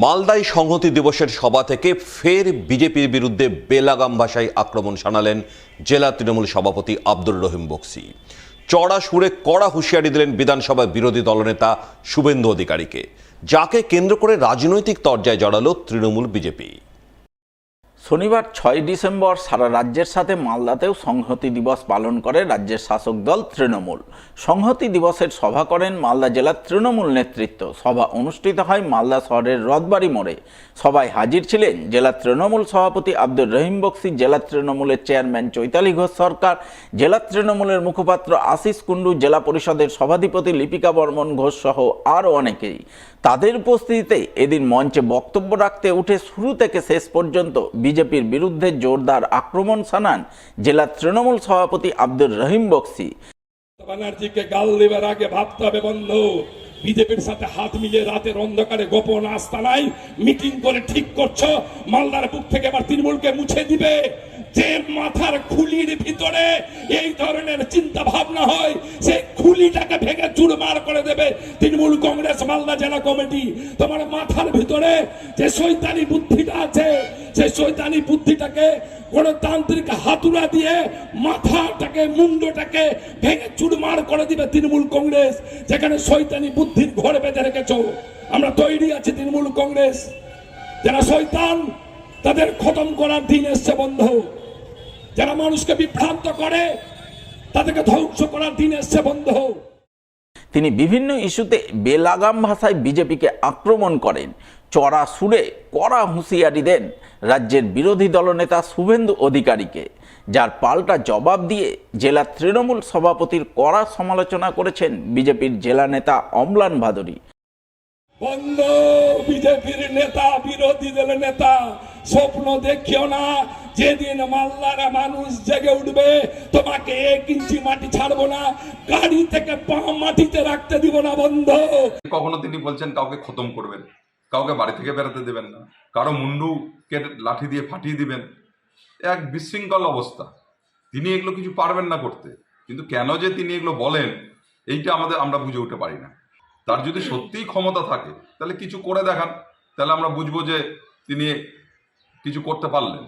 মালদায় সংহতি দিবসের সভা থেকে ফের বিজেপির বিরুদ্ধে বেলাগাম ভাষায় আক্রমণ শানালেন জেলা তৃণমূল সভাপতি আব্দুর রহিম বক্সি। চড়া সুরে কড়া হুঁশিয়ারি দিলেন বিধানসভায় বিরোধী দলনেতা শুভেন্দু অধিকারীকে, যাকে কেন্দ্র করে রাজনৈতিক তরজায় জড়ালো তৃণমূল বিজেপি। শনিবার 6 ডিসেম্বর সারা রাজ্যের সাথে মালদাতেও সংহতি দিবস পালন করে রাজ্যের শাসক দল তৃণমূল। সংহতি দিবসের সভা করেন মালদা জেলার তৃণমূল নেতৃত্ব। সভা অনুষ্ঠিত হয় মালদা শহরের রথবাড়ি মোড়ে। সভায় হাজির ছিলেন জেলা তৃণমূল সভাপতি আব্দুর রহিম বক্সি, জেলা তৃণমূলের চেয়ারম্যান চৈতালি ঘোষ সরকার, জেলা তৃণমূলের মুখপাত্র আশিস কুন্ডু, জেলা পরিষদের সভাধিপতি লিপিকা বর্মন ঘোষ সহ আরও অনেকেই। তাদের উপস্থিতিতে এদিন মঞ্চে বক্তব্য রাখতে উঠে শুরু থেকে শেষ পর্যন্ত বিজেপির বিরুদ্ধে জোরদার আক্রমণ শানান জেলা তৃণমূল সভাপতি আব্দুর রহিম বক্সি। ব্যানার্জিকে গাল দেবার আগে ভাবতে হবে বন্ধু, বিজেপির সাথে হাত মিলিয়ে রাতের অন্ধকারে গোপন আস্তানায় মিটিং করে ঠিক করছো মালদার বুক থেকে আবার তৃণমূলকে মুছে দিবে। যে মাথার খুলির ভিতরে এই ধরনের চিন্তা ভাবনা হয়, সেই খুলিটাকে ভেঙে চুরমার করে দেবে তৃণমূল কংগ্রেস মালদা জেলা কমিটি। তোমার মাথার ভিতরে যে শয়তানি বুদ্ধিটা আছে, সেই শয়তানি বুদ্ধিটাকে গণতান্ত্রিক হাতুড়া দিয়ে মাথাটাকে, মুন্ডটাকে ভেঙে চুরমার করে দিবে তৃণমূল কংগ্রেস। যেখানে শয়তানি বুদ্ধির ঘরে বেঁধে রেখেছো, আমরা তৈরি আছি তৃণমূল কংগ্রেস। যারা শয়তান তাদের খতম করার দিন এসছে বন্ধু। যারা মানুষকে বিভ্রান্ত করে তাদেরকে ধ্বংস করার দিন এসছে বন্ধু। তিনি বিভিন্ন ইস্যুতে বেলাগাম ভাষায় বিজেপিকে আক্রমণ করেন। চড়া সুরে কড়া হুঁশিয়ারি দেন রাজ্যের বিরোধী দলনেতা শুভেন্দু অধিকারীকে, যার পাল্টা জবাব দিয়ে জেলা তৃণমূল সভাপতির কড়া সমালোচনা করেছেন বিজেপির জেলা নেতা অম্লান ভাদুরী। বন্ধ বিজেপির নেতা, বিরোধী দলের নেতা, স্বপ্ন দেখিও না। যেদিন মালদার মানুষ জেগে উঠবে, তোমাকে 1 ইঞ্চি মাটি ছাড়বো না, গাড়ি থেকে পা মাটিতে রাখতে দিব না বন্ধ। কখনো তিনি বলছেন কাউকে খতম করবেন, কাউকে বাড়ি থেকে বেরোতে দেবেন না, কারো মুন্ডুকে লাঠি দিয়ে ফাটিয়ে দিবেন। এক বিশৃঙ্খল অবস্থা। তিনি এগুলো কিছু পারবেন না করতে, কিন্তু কেন যে তিনি এগুলো বলেন এইটা আমরা বুঝে উঠতে পারি না। তার যদি সত্যিই ক্ষমতা থাকে তাহলে কিছু করে দেখান, তাহলে আমরা বুঝবো যে তিনি কিছু করতে পারলেন।